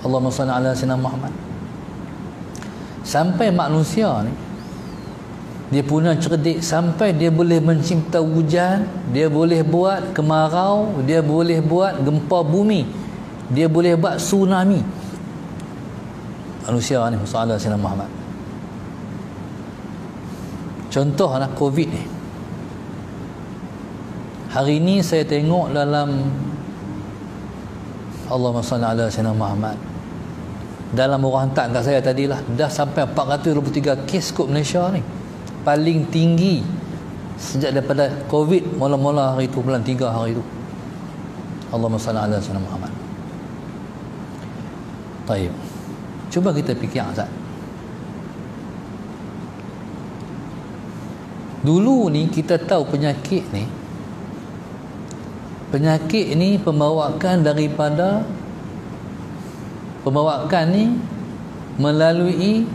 Allahumma salli ala sayyidina Muhammad. Sampai manusia ni dia punya cerdik, sampai dia boleh mencipta hujan, dia boleh buat kemarau, dia boleh buat gempa bumi, dia boleh buat tsunami. Manusia ni sallallahu alaihi Muhammad. Contohlah Covid ni. Hari ni saya tengok dalam Allahumma salli ala sayyidina Muhammad, dalam orang hantar kat saya tadilah, dah sampai 423 kes kot Malaysia ni, paling tinggi sejak daripada Covid mula-mula hari tu, bulan 3 hari tu. Allahumma salli ala sayyidina Muhammad. Baik, cuba kita fikir Azad. Dulu ni kita tahu penyakit ni pembawakan daripada pembawakan ni melalui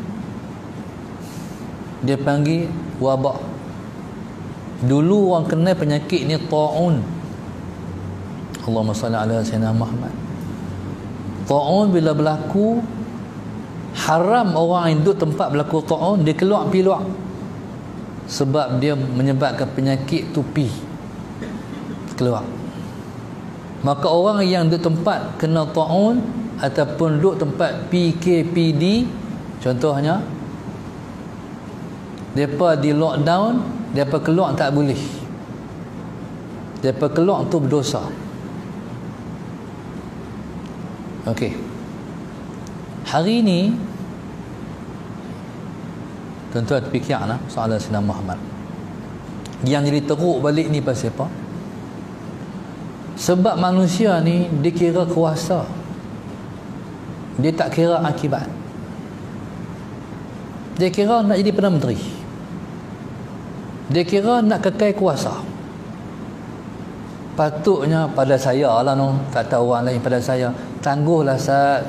dia panggil wabak. Dulu orang kenal penyakit ni ta'un. Allahumma salli ala sayyidina Muhammad. Ta'un bila berlaku, haram orang yang duduk tempat berlaku ta'un, dia keluar pergi luar, sebab dia menyebabkan penyakit tu pi keluar. Maka orang yang duduk tempat kena ta'un ataupun duduk tempat PKPD, contohnya depa di lockdown, depa keluar tak boleh, depa keluar tu berdosa. Okey, hari ni tuan-tuan fikirlah soalan Sayyidina Muhammad yang jadi teruk balik ni pasal apa? Sebab manusia ni dia kira kuasa, dia tak kira akibat. Dia kira nak jadi Perdana Menteri, dia kira nak kekal kuasa. Patutnya pada saya lah, tak tahu orang lain, pada saya tangguhlah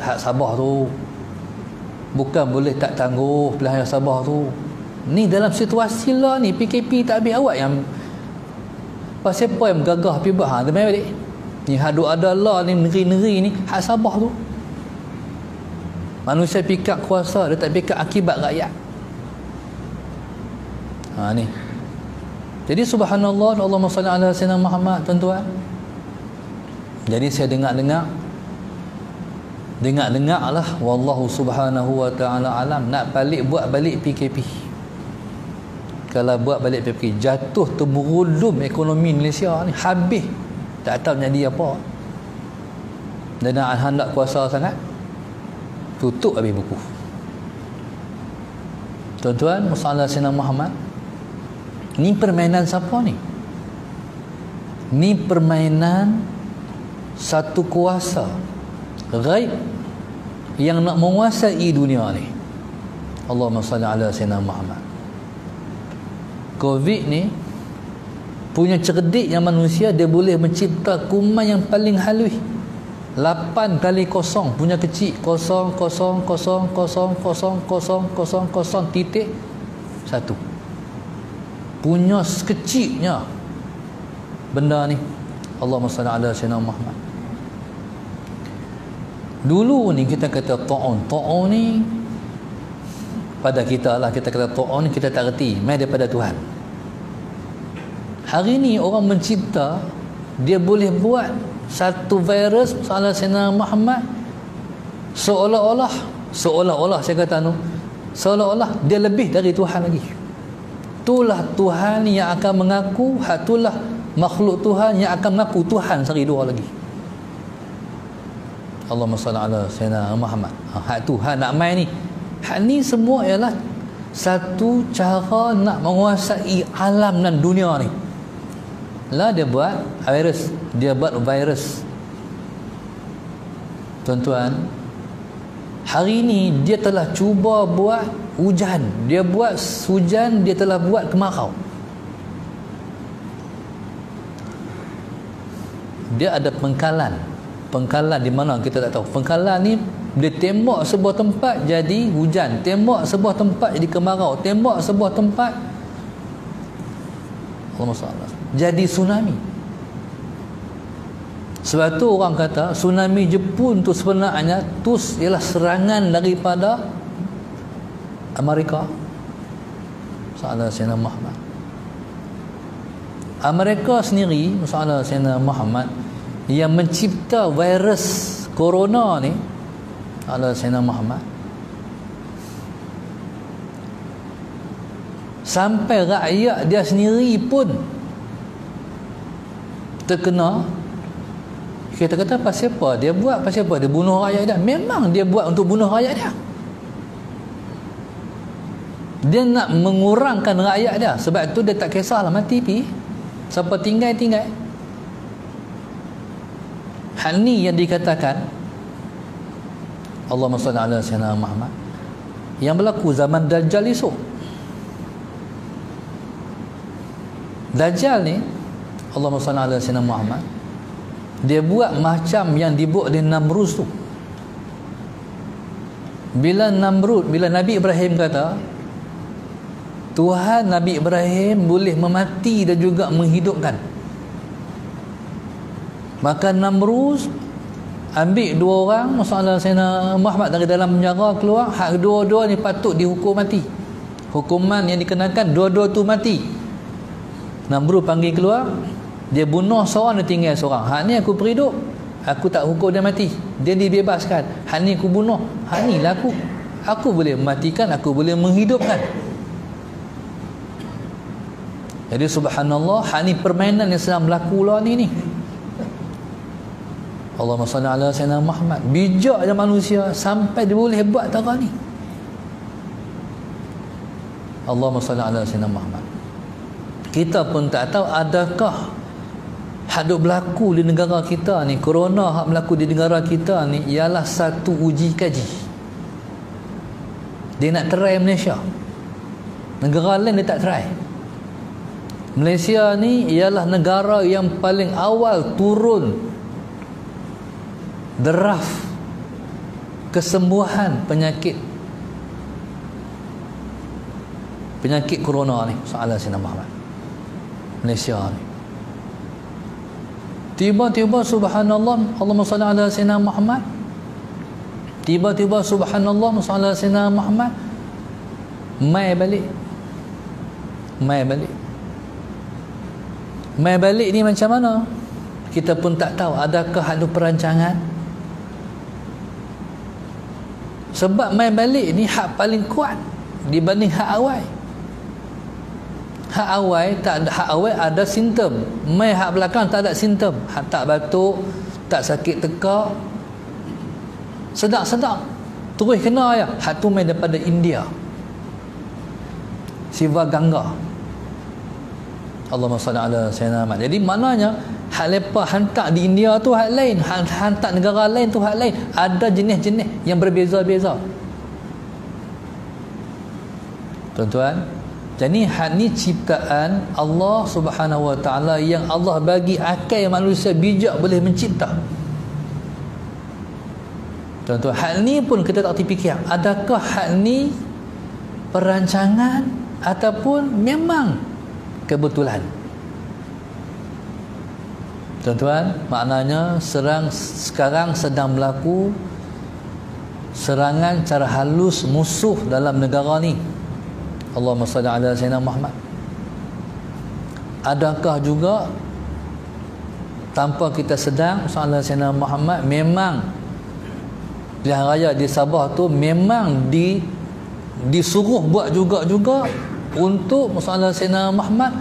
hak sabar tu. Bukan boleh tak tangguh pilihan sabar tu. Ni dalam situasi lah ni, PKP tak habis awak yang pasal apa yang gagah pergi buat hang teman balik. Ni hadu adalah ni negeri-negeri ni hak sabar tu. Manusia pikir kuasa, dia tak fikir akibat rakyat. Ni. Jadi subhanallah, Allahumma salli ala sayyidina Muhammad, tuan-tuan. Jadi saya dengar-dengar lah, wallahu subhanahu wa ta'ala alam, nak buat balik PKP. Kalau buat balik PKP, jatuh temurulum ekonomi Malaysia ni, habis tak tahu jadi apa. Dan hendak kuasa sangat, tutup habis buku. Tuan-tuan, masalah Sayyidina Muhammad ni permainan siapa ni? Ni permainan satu kuasa ghaib yang nak menguasai dunia ni. Allahumma salli ala sayyidina Muhammad. Covid ni punya cerdik yang manusia, dia boleh mencipta kuman yang paling halus. 8 kali kosong punya kecil, 0,0000000,0,1 punya sekecilnya benda ni. Allahumma salli ala sayyidina Muhammad. Dulu ni kita kata ta'un ni pada kita lah, kita kata ta'un ni kita tak reti, mai daripada Tuhan. Hari ni orang mencipta, dia boleh buat satu virus salah Sayyidina Muhammad, seolah-olah saya kata seolah-olah dia lebih dari Tuhan lagi. Itulah Tuhan yang akan mengaku, itulah makhluk Tuhan yang akan mengaku Tuhan sehari dua lagi. Allahumma salli ala sayyidina Muhammad. Hak Tuhan nak main ni. Hak ni semua ialah satu cara nak menguasai alam dan dunia ni. Lah dia buat virus. Tuan-tuan, hari ni dia telah cuba buat hujan, dia buat hujan, dia telah buat kemarau. Dia ada pengkalan di mana kita tak tahu. Pengkalan ni dia tembak sebuah tempat jadi hujan, tembak sebuah tempat jadi kemarau, tembak sebuah tempat jadi tsunami. Sebab tu orang kata tsunami Jepun tu sebenarnya ialah serangan daripada Amerika. Masalah Sayyidina Muhammad. Amerika sendiri, masalah Sayyidina Muhammad, yang mencipta virus corona ni adalah Sayyidina Muhammad. Sampai rakyat dia sendiri pun terkena. Kita kata pasal apa dia buat, pasal apa dia bunuh rakyat dia. Memang dia buat untuk bunuh rakyat dia. Dia nak mengurangkan rakyat dia. Sebab tu dia tak kisahlah mati pi. Siapa tinggal. Hal ni yang dikatakan Allahumma salli ala sayyidina Muhammad, yang berlaku zaman Dajjal esok. Dajjal ni, Allahumma salli ala sayyidina Muhammad, dia buat macam yang dibuat di Namrud tu. Bila Nabi Ibrahim kata Tuhan Nabi Ibrahim boleh memati dan juga menghidupkan, maka Namrud ambil dua orang masalah Sayyidina Muhammad dari dalam penjara keluar. Hak dua-dua ni patut dihukum mati. Hukuman yang dikenakan dua-dua tu mati. Namrud panggil keluar, dia bunuh seorang, dia tinggal seorang. Hak ni aku perhidup, aku tak hukum dia mati, dia dibebaskan. Hak ni aku bunuh, hak ni lah aku boleh mematikan, aku boleh menghidupkan. Jadi subhanallah, hak ni permainan yang sedang berlaku lah ni. Allahumma salli ala sayyidina Muhammad. Bijaknya manusia sampai dia boleh buat cara ni. Allahumma salli ala sayyidina Muhammad. Kita pun tak tahu adakah hak duk berlaku di negara kita ni, corona hak berlaku di negara kita ni ialah satu uji kaji. Dia nak try Malaysia. Negara lain dia tak try. Malaysia ni ialah negara yang paling awal turun draft kesembuhan penyakit corona ni, soalan Sayyidina Muhammad. Malaysia ni tiba-tiba subhanallah, Allahumma salli ala Sayyidina Muhammad, tiba-tiba subhanallah masalah Sayyidina Muhammad mai balik ni macam mana kita pun tak tahu. Adakah ada perancangan? Sebab mai balik ni hak paling kuat dibanding hak awal. Hak awal ada simptom. Mai hak belakang tak ada simptom. Hak tak batuk, tak sakit tekak, sedap terus kena ya. Hak tu mai daripada India, Siva Ganga. Allahumma salli ala sayyidina Muhammad. Jadi maknanya hak lepas hantar di India tu hak lain, hantar negara lain tu hak lain. Ada jenis-jenis yang berbeza-beza, tuan-tuan. Jadi hak ni ciptaan Allah Subhanahu Wa Taala yang Allah bagi akal manusia bijak boleh mencipta. Tuan-tuan, hal ni pun kita tak terfikir. Adakah hal ni perancangan ataupun memang kebetulan? Tuan-tuan, maknanya sekarang sedang berlaku serangan cara halus musuh dalam negara ni. Allahumma salli ala sayyidina Muhammad. Adakah juga tanpa kita sedang salat sayyidina Muhammad, memang pilihan raya di Sabah tu memang disuruh buat juga untuk salat sayyidina Muhammad,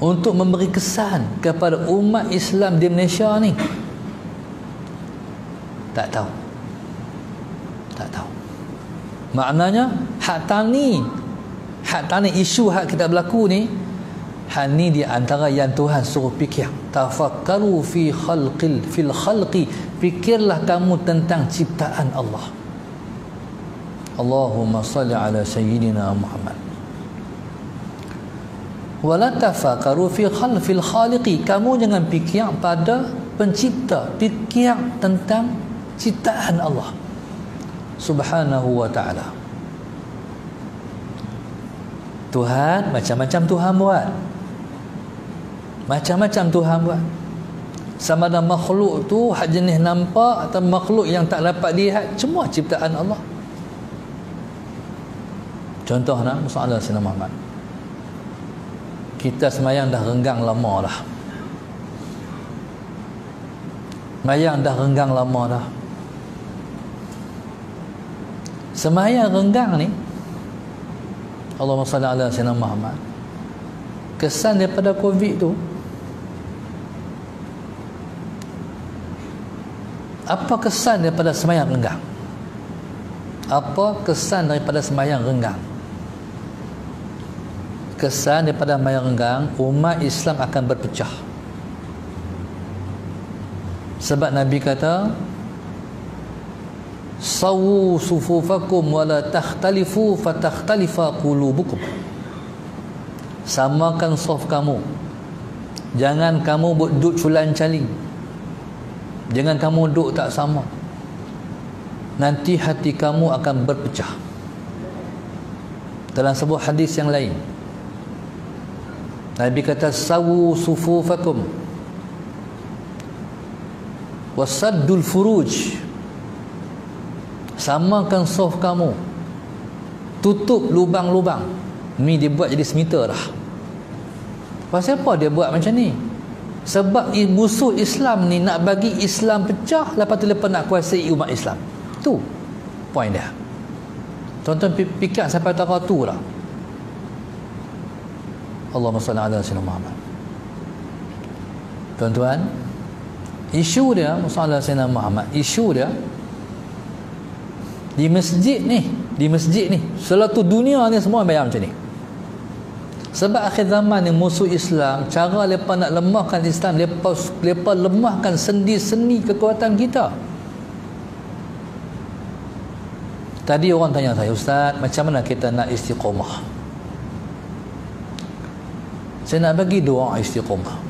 untuk memberi kesan kepada umat Islam di Malaysia ni? Tak tahu. Maknanya hak tani isu hak kita berlaku ni, hak ni di antara yang Tuhan suruh fikir. Tafakkaru fil khalqi, fikirlah kamu tentang ciptaan Allah. Allahumma salli ala sayyidina Muhammad. Wala tafakkaru fil khaliqi, kamu jangan fikir pada pencipta, fikir tentang ciptaan Allah Subhanahu wa ta'ala. Tuhan macam-macam Tuhan buat. Sama ada makhluk tu hak jenis nampak atau makhluk yang tak dapat dilihat, semua ciptaan Allah. Contohnya masalah Sayyidina Muhammad. Kita semayang dah renggang lama dah. Semayang dah renggang lama dah. Semayang renggang ni, Allahumma salli ala Sayyidina Muhammad, kesan daripada Covid tu, apa kesan daripada semayang renggang? Apa kesan daripada semayang renggang? Kesan daripada semayang renggang, umat Islam akan berpecah. Sebab Nabi kata, sawu sufufakum wala takhtalifu fatakhtalifa qulubukum. Samakan saf kamu, jangan kamu duduk culan caling, jangan kamu duduk tak sama, nanti hati kamu akan berpecah. Dalam sebuah hadis yang lain, Nabi kata, sawu sufufakum wasaddul furuj. Samakan saf kamu, tutup lubang-lubang. Ni dia buat jadi semita dah. Pasal apa dia buat macam ni? Sebab musuh Islam ni nak bagi Islam pecah, lepas tu lepas nak kuasai umat Islam. Tu point dia. Tuan-tuan fikir sampai tahap tu lah. Allahumma salli ala Sayyidina Muhammad. Tuan-tuan, isu dia masalah Sayyidina Muhammad, isu dia di masjid ni, selatu dunia ni semua bayar macam ni. Sebab akhir zaman ni musuh Islam, cara mereka nak lemahkan Islam, mereka lemahkan sendi-sendi kekuatan kita. Tadi orang tanya saya, Ustaz, macam mana kita nak istiqamah? Saya nak bagi doa istiqamah.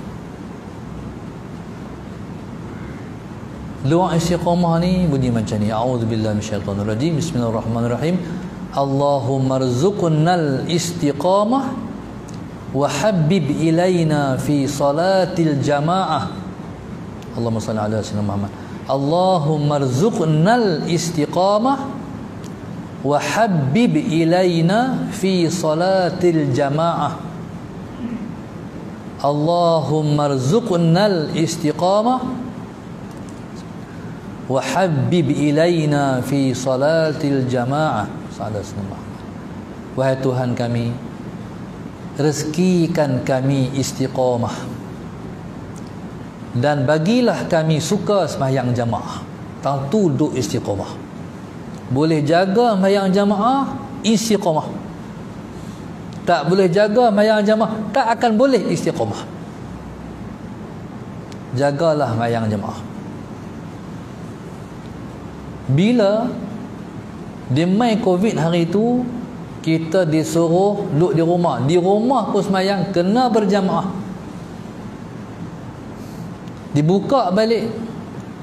Doa istiqamah ni bunyi macam ni. A'udzubillahi minasyaitonirrajim. Bismillahirrahmanirrahim. Allahumma rzuqnal istiqamah wa habbib ilaina fi salatil jamaah. Allahumma salli ala Sayyidina Muhammad. Allahumma rzuqnal istiqamah wa habbib ilaina fi salatil jamaah. Allahumma rzuqnal istiqamah wa habib ilaina fi salatil jamaah. Wahai Tuhan kami, rezekikan kami istiqamah dan bagilah kami suka sembahyang jamaah. Tentu duduk istiqamah. Boleh jaga sembahyang jamaah, istiqamah. Tak boleh jaga sembahyang jamaah, tak akan boleh istiqamah. Jagalah sembahyang jamaah. Bila dia main Covid hari tu, kita disuruh duduk di rumah. Di rumah pun sembahyang kena berjamaah. Dibuka balik,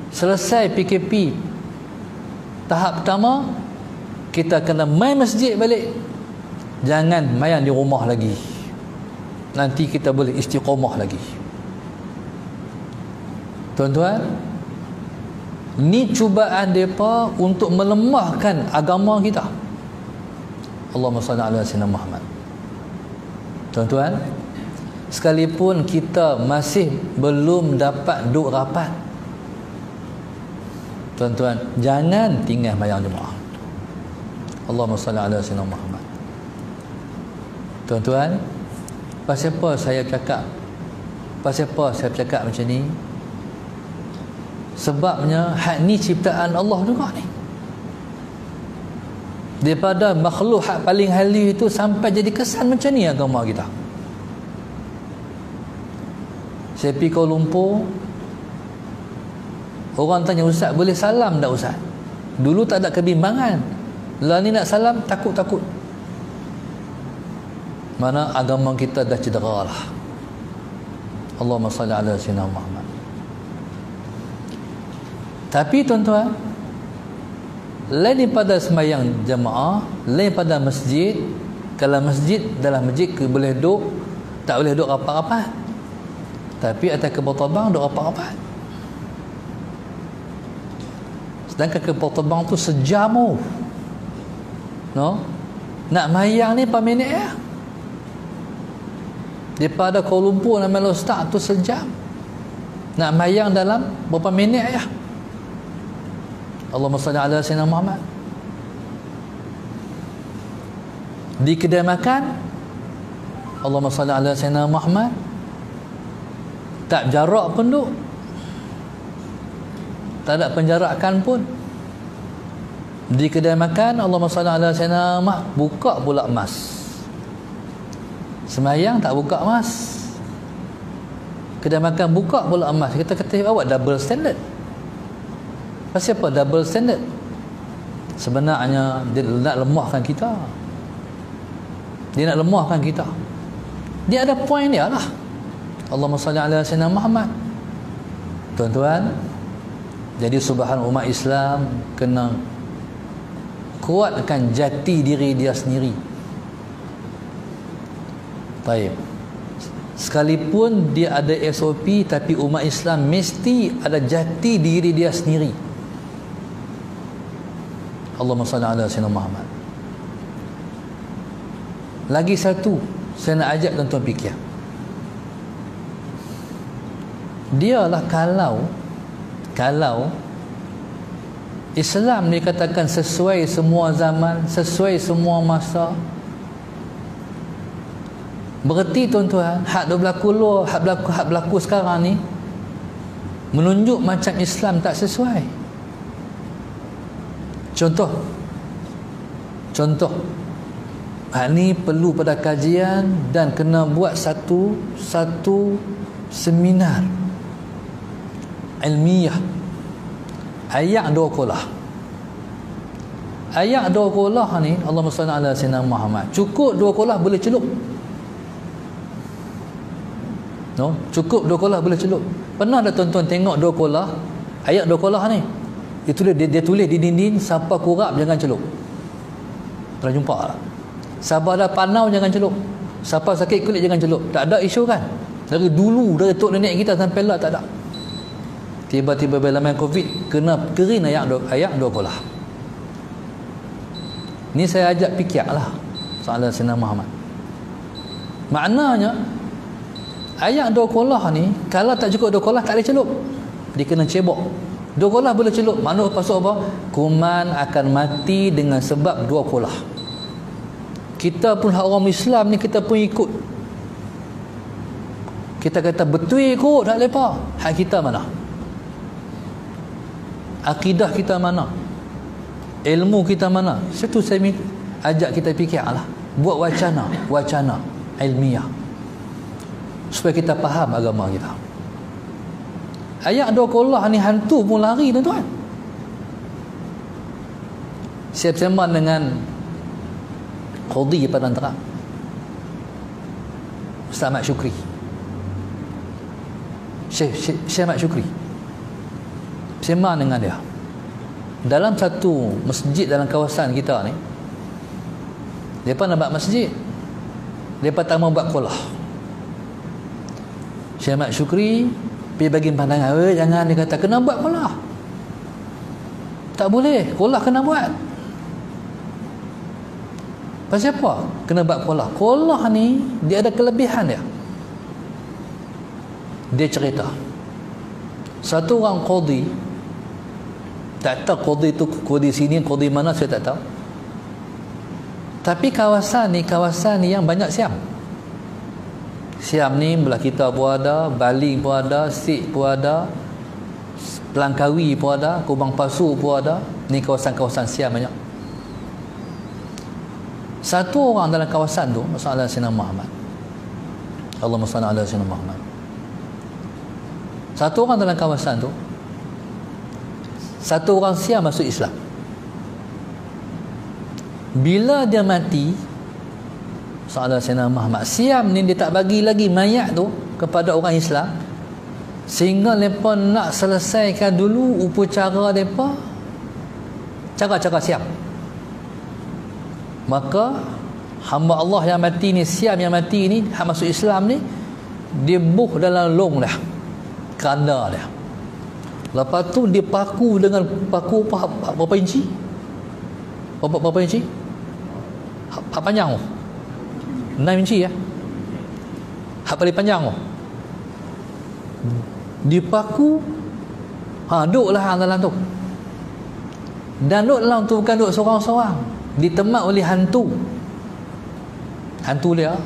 selesai PKP tahap pertama, kita kena main masjid balik. Jangan main di rumah lagi, nanti kita boleh istiqamah lagi. Tuan-tuan, ni cubaan mereka untuk melemahkan agama kita. Allahumma salli ala Sayyidina Muhammad. Tuan-tuan, sekalipun kita masih belum dapat duduk rapat, tuan-tuan, jangan tinggal sembahyang jemaah. Allahumma salli ala Sayyidina Muhammad. Tuan-tuan, pasal apa saya cakap macam ni? Sebabnya hak ni ciptaan Allah juga ni. Daripada makhluk hak paling halus itu sampai jadi kesan macam ni agama kita. Saya pergi Kuala Lumpur, orang tanya, Ustaz boleh salam tak Ustaz? Dulu tak ada kebimbangan, lah ni nak salam takut-takut. Mana agama kita dah cedera lah. Allahumma salli ala Sayyidina Muhammad. Tapi tuan-tuan, lain daripada sembahyang jemaah, lain pada masjid. Kalau masjid, dalam masjid boleh duduk, tak boleh duduk rapat-rapat. Tapi atas kebatabang duduk rapat-rapat. Sedangkan kapal terbang tu sejam oh. No? Nak mayang ni berapa minit ya? Daripada Kuala Lumpur dan Melostak tu sejam. Nak mayang dalam berapa minit ya? Allahumma salli ala sayyidina Muhammad. Di kedai makan, Allahumma salli ala sayyidina Muhammad, tak jarak pun duk, tak ada penjarakan pun. Di kedai makan, Allahumma salli ala sayyidina Muhammad, buka pula emas. Semayang tak buka emas. Kedai makan buka pula emas. Kita kata awak double standard. Pasal apa double standard? Sebenarnya dia nak lemahkan kita. Dia nak lemahkan kita. Dia ada poin dia lah. Allahumma salli ala sayyidina Muhammad. Tuan-tuan, jadi subhan umat Islam kena kuatkan jati diri dia sendiri. Baik. Sekalipun dia ada SOP, tapi umat Islam mesti ada jati diri dia sendiri. Allahumma salli ala sayyidina Muhammad. Lagi satu saya nak ajak tuan-tuan fikir. Dialah kalau Islam dikatakan sesuai semua zaman, sesuai semua masa, berarti tuan-tuan, hak berlaku luar, hak berlaku sekarang ni menunjuk macam Islam tak sesuai. Contoh hak ni perlu pada kajian dan kena buat satu seminar ilmiah. Ayat dua kolah. Ayat dua kolah ni, Allahumma salli ala sayyidina Muhammad, cukup dua kolah boleh celup. No, cukup dua kolah boleh celup. Pernah dah tuan-tuan tengok dua kolah, ayat dua kolah ni? Dia tulis di dinding, siapa kurap jangan celup. Pernah jumpa tak? Siapa dah panau jangan celup. Siapa sakit kulit jangan celup. Tak ada isu kan? Dari dulu, dari tok nenek kita sampai lah tak ada. Tiba-tiba bila main Covid, kena kering ayat dua kolah. Ni saya ajak fikirlah soal Sayyidina Muhammad. Maknanya ayat dua kolah ni, kalau tak cukup dua kolah tak boleh celup. Dia kena cebok. Dua kolah boleh celup. Maknanya pasal apa? Kuman akan mati dengan sebab dua kolah. Kita pun orang Islam ni, kita pun ikut. Kita kata betul ikut, tak lepas. Hak kita mana? Akidah kita mana? Ilmu kita mana? Situ saya ajak kita fikirlah. Buat wacana ilmiah, supaya kita faham agama kita. Ayat dua kolah ni hantu pun lari tuan-tuan. Saya bersama dengan Qadhi Padang Terang, Ustaz Ahmad Syukri, Syekh Ahmad Syukri. Bersama dengan dia dalam satu masjid dalam kawasan kita ni. Mereka nak buat masjid, mereka tak mau buat kolah. Syekh Ahmad Syukri pergi bagi pandangan, jangan, dia kata kena buat kolah. Tak boleh, kolah kena buat. Pasal apa kena buat kolah? Kolah ni dia ada kelebihan dia. Dia cerita, satu orang qadhi, tak tahu qadhi tu qadhi sini, qadhi mana saya tak tahu. Tapi kawasan ni yang banyak Siam. Siam ni belah kita pun ada, Bali pun ada, Sik pun ada, Pelangkawi pun ada, Kubang Pasu pun ada. Ni kawasan-kawasan Siam banyak. Satu orang dalam kawasan tu, masalah Sayyidina Muhammad, Allahumma salli ala sayyidina Muhammad. Satu orang dalam kawasan tu, satu orang Siam masuk Islam. Bila dia mati, salah Sayyidina Muhammad, Siam ni dia tak bagi lagi mayat tu kepada orang Islam, sehingga mereka nak selesaikan dulu upacara mereka, cara-cara Siam. Maka hamba Allah yang mati ni, Siam yang mati ni, hak masuk Islam ni, dia buh dalam long dah, keranda dia. Lepas tu dia paku dengan paku berapa inci? Berapa inci? Hak panjang tu 6 inci ya. Hak paling panjang tu dipaku. Duduklah hang dalam tu. Dan duduk dalam tu bukan duduk seorang-seorang, ditemat oleh hantu dia.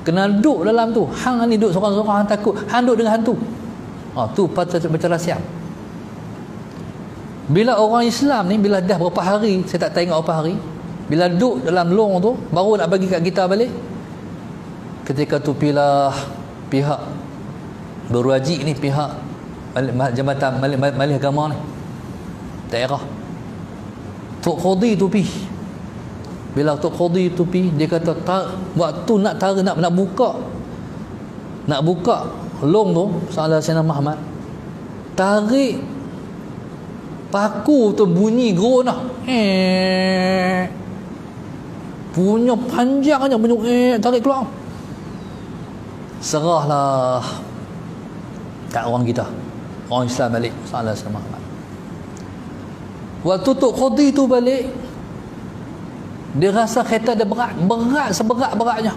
Kena duduk dalam tu. Hang ni duduk seorang-seorang, hang takut, hang duduk dengan hantu. Tu baca rahsia. Bila orang Islam ni, bila dah berapa hari, saya tak tengok berapa hari, bila duduk dalam lorong tu, baru nak bagi kat kita balik. Ketika tu pihak berwajib ni, pihak jabatan malih agama ni, daerah, Tok Khodi tu pi. Bila Tok Khodi tu pi, dia kata waktu nak buka long tu salah Sayyidina Muhammad, tarik paku tu bunyi geronah, punya panjangnya, bunyi tarik keluar. Serahlah kat orang kita, orang Islam balik salah Sayyidina Muhammad. Waktu Tok Khodi tu balik, dia rasa kereta dia berat seberat-beratnya.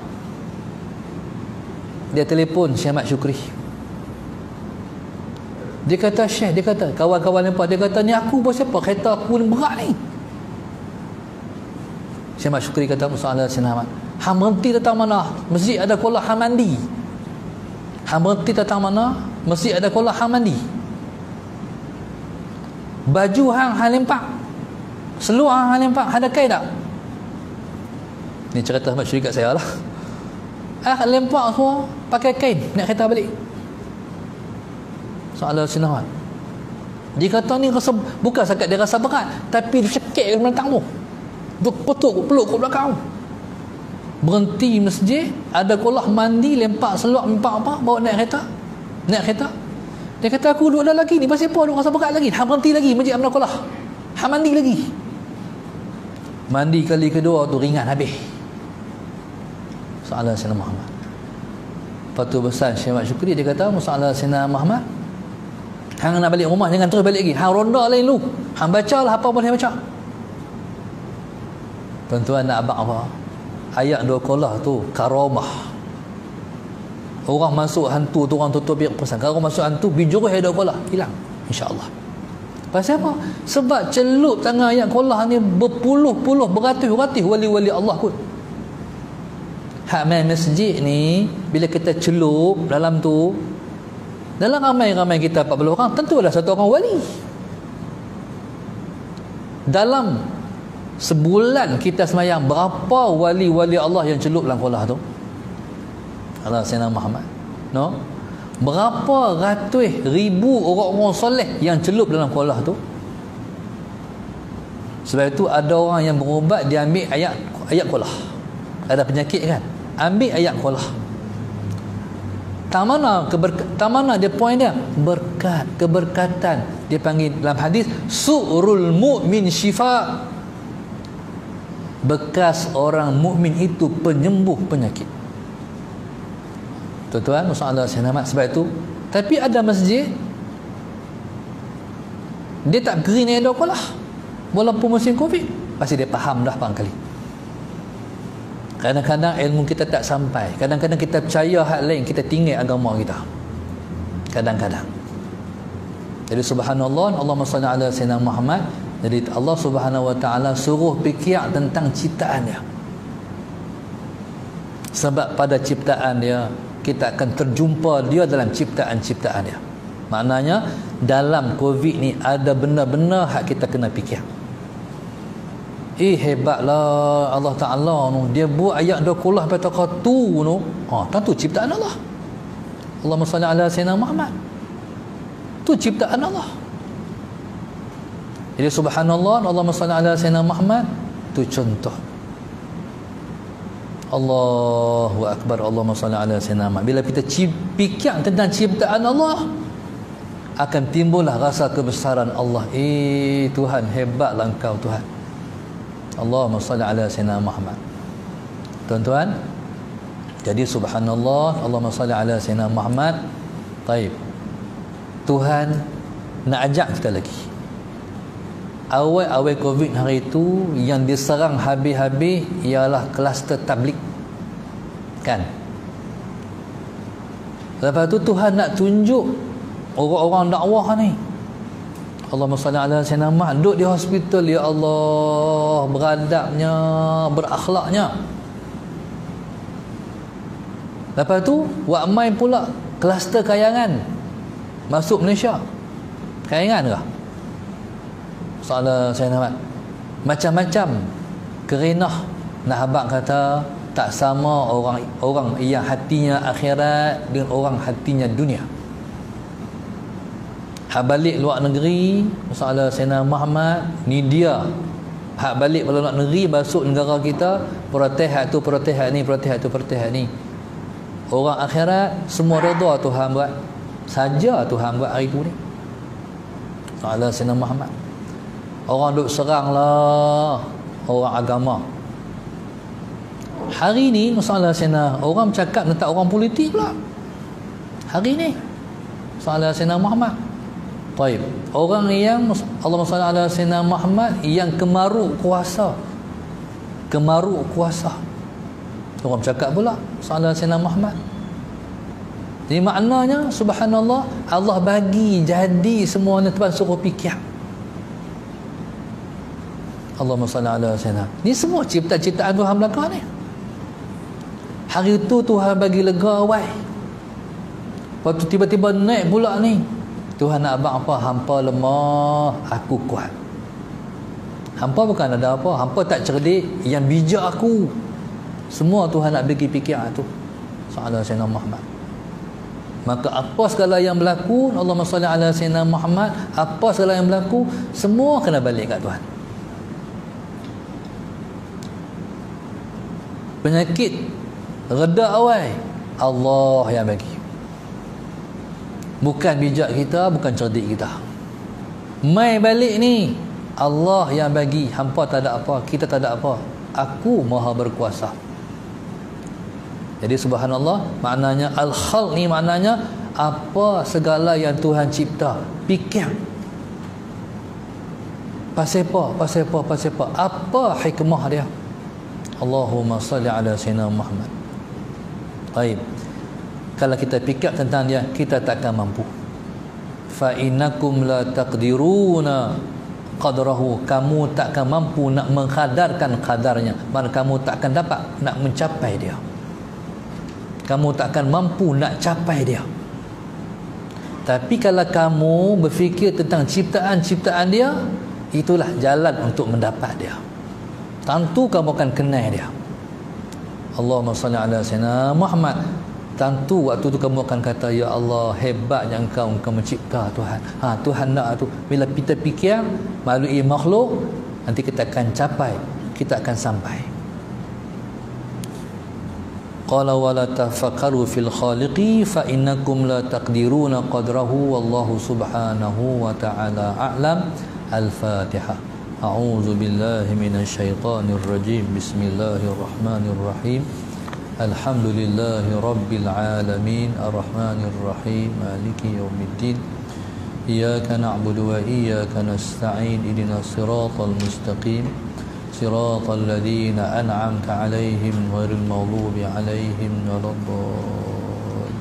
Dia telefon Syekh Ahmad Syukri. Dia kata, Syekh, dia kata kawan-kawan lepas, dia kata, ni aku buat siapa, kereta aku ni berat ni. Syekh Ahmad Syukri kata, Salah Sayyidina Ahmad, hang berhenti datang mana? Masjid ada kolah hang mandi. Hang berhenti datang mana? Masjid ada kolah hang mandi. Baju hang lempak, seluar hang lempak, ada kain tak? Ni cerita Ahmad Syukri kat saya lah. Lempak semua, pakai kain nak kereta balik. Soalan Sayyidina Ahmad, dia kata ni rasa, bukan sakat dia rasa berat, tapi dia cekik ke belakang tu, dia peluk ke belakang. Berhenti masjid, ada kolah mandi, lempak seluar, lempak apa, bawa naik kereta. Dia kata, aku duduk dah lagi ni, pasal apa duduk rasa berat lagi? Hang berhenti lagi masjid Amna Kolah, hang mandi lagi. Mandi kali kedua tu ringan habis. Soalan Sayyidina Muhammad. Lepas tu besar Syekh Ahmad Syukri, dia kata, Soalan Sayyidina Muhammad, hang nak balik rumah, jangan terus balik lagi, hang ronda lain lu, hang baca lah apa boleh baca. Tuan-tuan nak abang apa? Ayat 2 kolah tu karamah. Orang masuk hantu tu, orang tutup biar pesan. Kalau orang masuk hantu, bijurus ayat 2 kolah, hilang insya-Allah. Pasal apa? Sebab celup tangan ayat kolah ni berpuluh-puluh, beratus-ratus wali-wali Allah pun. Hak main masjid ni, bila kita celup dalam tu, dalam ramai-ramai kita 40 orang, tentulah satu orang wali. Dalam sebulan kita semayang, berapa wali-wali Allah yang celup dalam kolah tu? Allah Sayyidina Muhammad, no? Berapa ratus ribu orang-orang soleh yang celup dalam kolah tu? Sebab itu ada orang yang berubat, dia ambil ayat kolah. Ada penyakit kan, ambil ayat kolah. Tak mana dia point dia? Berkat, keberkatan. Dia panggil dalam hadis, su'rul mu'min syifa. Bekas orang mukmin itu penyembuh penyakit. Tuan-tuan, masalah Sayyidina Ahmad. Sebab itu, tapi ada masjid dia tak green air dok lah, walaupun musim Covid, pasti dia faham dah barangkali. Kadang-kadang ilmu kita tak sampai, kadang-kadang kita percaya hal lain, kita tinggal agama kita kadang-kadang. Jadi subhanallah, Allahumma salli ala Sayyidina Muhammad. Jadi Allah Subhanahu wa taala suruh fikir tentang ciptaan dia. Sebab pada ciptaan dia, kita akan terjumpa dia dalam ciptaan-ciptaan dia. Maknanya dalam Covid ni ada benda-benda hak kita kena fikir. Hebatlah Allah Ta'ala nu. Dia buat ayat dokulah petaka tu nu. Tentu ciptaan Allah. Allahumma salli ala Sayyidina Muhammad. Tu ciptaan Allah. Jadi subhanallah, Allahumma salli ala Sayyidina Muhammad, tu contoh. Allahu Akbar, Allahumma salli ala Sayyidina Muhammad. Bila kita fikir tentang ciptaan Allah, akan timbullah rasa kebesaran Allah. Tuhan, hebatlah Engkau Tuhan. Allahumma salli ala Sayyidina Muhammad. Tuan-tuan, jadi subhanallah, Allahumma salli ala Sayyidina Muhammad. Taib. Tuhan nak ajak kita lagi. Awal-awal Covid hari itu yang diserang habis-habis ialah kluster tabligh. Kan? Lepas tu Tuhan nak tunjuk orang-orang dakwah ni. Allahumma salli ala sayyidina Muhammad, duduk di hospital, ya Allah, beradabnya, berakhlaknya. Lepas tu buat main pula kluster kayangan masuk Malaysia. Kayangan ke? Sallallahu alaihi wasallam. Macam-macam kerenah nak habaq kata tak sama orang yang hatinya akhirat dengan orang hatinya dunia. Hak balik luar negeri, masalah Sayyidina Muhammad ni dia. Hak balik pada luar negeri masuk negara kita, protes hak tu, protes hak ni, protes hak tu, protes hak ni. Orang akhirat semua redha Tuhan buat. Saja Tuhan buat hari tu ni. Masalah Sayyidina Muhammad. Orang duk seranglah orang agama. Hari ni masalah Sayyidina, orang bercakap tentang orang politik pula. Hari ni masalah Sayyidina Muhammad. Baik. Orang yang Allahumma salli ala Sayyidina Muhammad yang kemaruk kuasa. Kemaruk kuasa. Orang bercakap pula masalah Sayyidina Muhammad. Jadi maknanya subhanallah, Allah bagi jadi semuanya tuan suruh fikir. Allahumma salli ala Sayyidina. Ni semua ciptaan Tuhan belaka ni. Hari tu Tuhan bagi lega awal. Lepas tu tiba-tiba naik pula ni. Tuhan nak abang apa? Hampa lemah, aku kuat. Hampa bukan ada apa, hampa tak cerdik, yang bijak aku. Semua Tuhan nak bagi fikiran tu. Sallallahu Sayyidina Muhammad. Maka apa segala yang berlaku, Allahumma salli ala Sayyidina Muhammad, apa segala yang berlaku, semua kena balik kat Tuhan. Penyakit reda awal, Allah yang bagi. Bukan bijak kita, bukan cerdik kita. Mai balik ni Allah yang bagi. Hampa tak ada apa, kita tak ada apa. Aku maha berkuasa. Jadi subhanallah, maknanya al-khalq ni maknanya apa segala yang Tuhan cipta, fikir. Pasal apa? Pasal apa? Pasal apa? Apa hikmah dia? Allahumma salli ala Sayyidina Muhammad. Baik. Kalau kita fikir tentang dia, kita takkan mampu. Fa innakum la taqdiruna qadrahu, kamu takkan mampu nak mengkadarkan kadarnya. Mana kamu takkan dapat nak mencapai dia. Kamu takkan mampu nak capai dia. Tapi kalau kamu berfikir tentang ciptaan-ciptaan dia, itulah jalan untuk mendapat dia. Tentu kamu akan kenal dia. Allahumma salli ala Sayyidina Muhammad. Tentu waktu tu kamu akan kata, ya Allah, hebatnya engkau mencipta Tuhan. Tuhan nak tu. Bila kita fikir melalui makhluk, nanti kita akan capai, kita akan sampai. Qala wa la tafakkaru fil khaliqi fa innakum la taqdiruna qadrahu wallahu subhanahu wa ta'ala a'lam. Al-Fatihah. A'udzu billahi minasy syaithanir rajim. Bismillahirrahmanirrahim. Alhamdulillahi rabbil alamin arrahmanir rahim maliki yaumiddin iyyaka na'budu wa iyyaka nasta'in ihdinas siratal mustaqim siratal ladzina an'amta 'alaihim ghairil maghdubi 'alaihim waladdallin.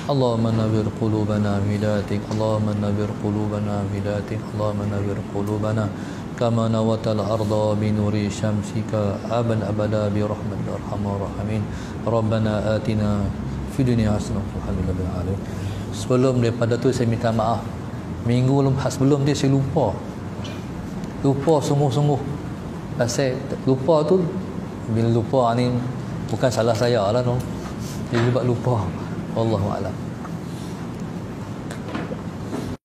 Allahumma nawwir qulubana bidatik, Allahumma nawwir qulubana bidatik, Allahumma nawwir qulubana kama nawatal arda binuri syamsika aban abada bi rahmatir arhamar rahimin. Rabbana atina fid dunya hasanah wa fil akhirati hasanah. Sebelum daripada tu saya minta maaf. Minggu sebelum dia saya lupa sungguh-sungguh. Pasal lupa tu, bila lupa ni bukan salah saya lah tu. Dia sebab lupa. Wallahu a'lam.